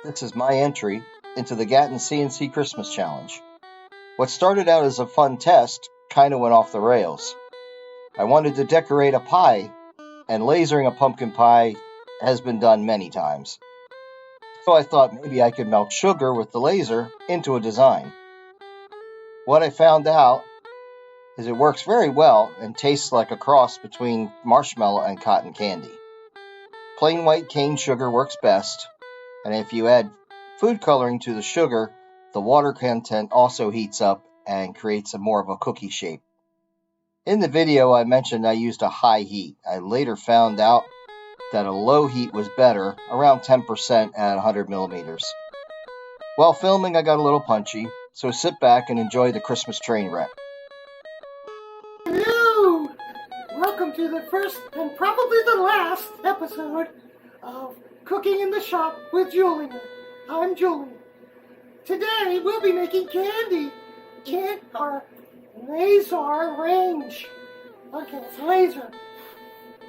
This is my entry into the Gatton CNC Christmas Challenge. What started out as a fun test kind of went off the rails. I wanted to decorate a pie, and lasering a pumpkin pie has been done many times. So I thought maybe I could melt sugar with the laser into a design. What I found out is it works very well and tastes like a cross between marshmallow and cotton candy. Plain white cane sugar works best, and if you add food coloring to the sugar, the water content also heats up and creates more of a cookie shape. In the video, I mentioned I used a high heat. I later found out that a low heat was better, around 10% at 100 millimeters. While filming, I got a little punchy, so sit back and enjoy the Christmas train wreck. Hello! Welcome to the first and probably the last episode of Cooking in the Shop with Julie. I'm Julie. Today we'll be making candy in our laser range. Okay, it's laser.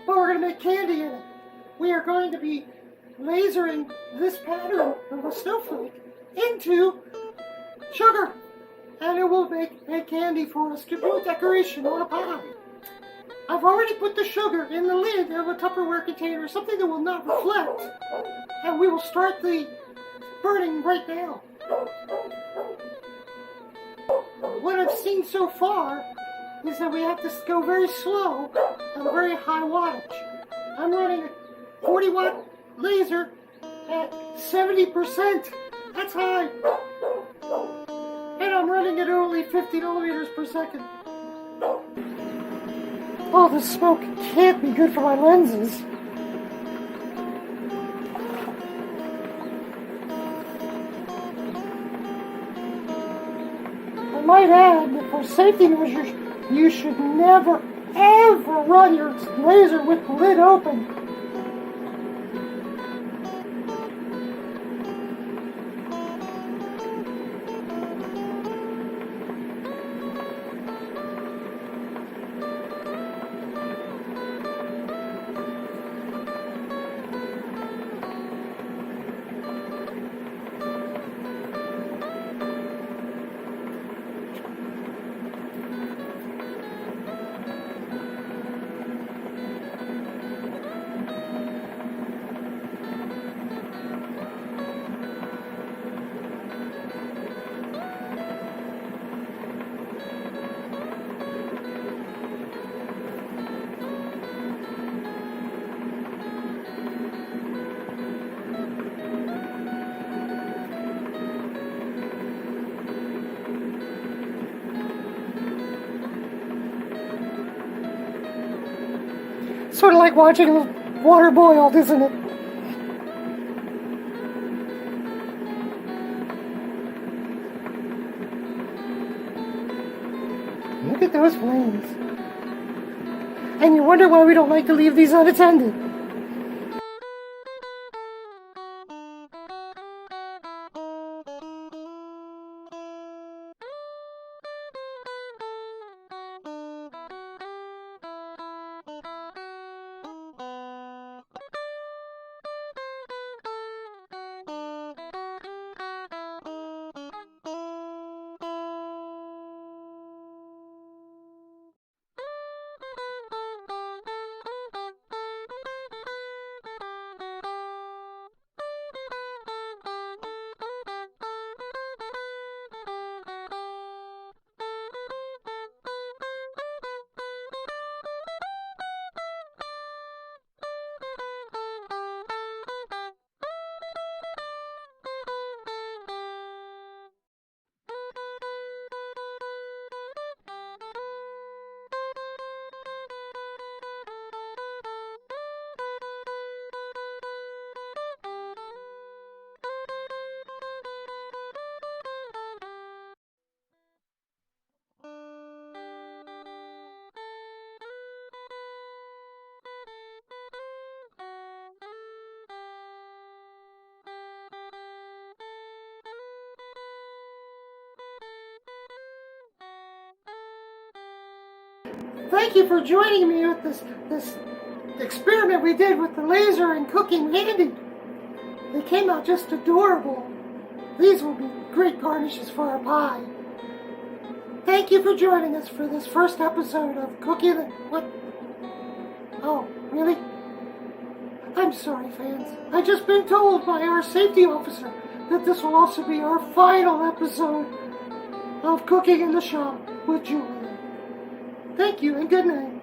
But we're going to make candy in it. We are going to be lasering this pattern of a snowflake into sugar. And it will make candy for us to do decoration on a pie. I've already put the sugar in the lid of a Tupperware container, something that will not reflect. And we will start the burning right now. What I've seen so far is that we have to go very slow at a very high wattage. I'm running a 40-watt laser at 70%. That's high. And I'm running at only 50 millimeters per second. Oh, the smoke can't be good for my lenses. I might add that for safety measures, you should never, ever run your laser with the lid open. Sort of like watching water boiled, isn't it? Look at those flames. And you wonder why we don't like to leave these unattended. Thank you for joining me with this experiment we did with the laser and cooking candy. The came out just adorable. These will be great garnishes for our pie. Thank you for joining us for this first episode of Cooking and... What? Oh, really? I'm sorry, fans. I've just been told by our safety officer that this will also be our final episode of Cooking in the Shop with Julia. Thank you and good night.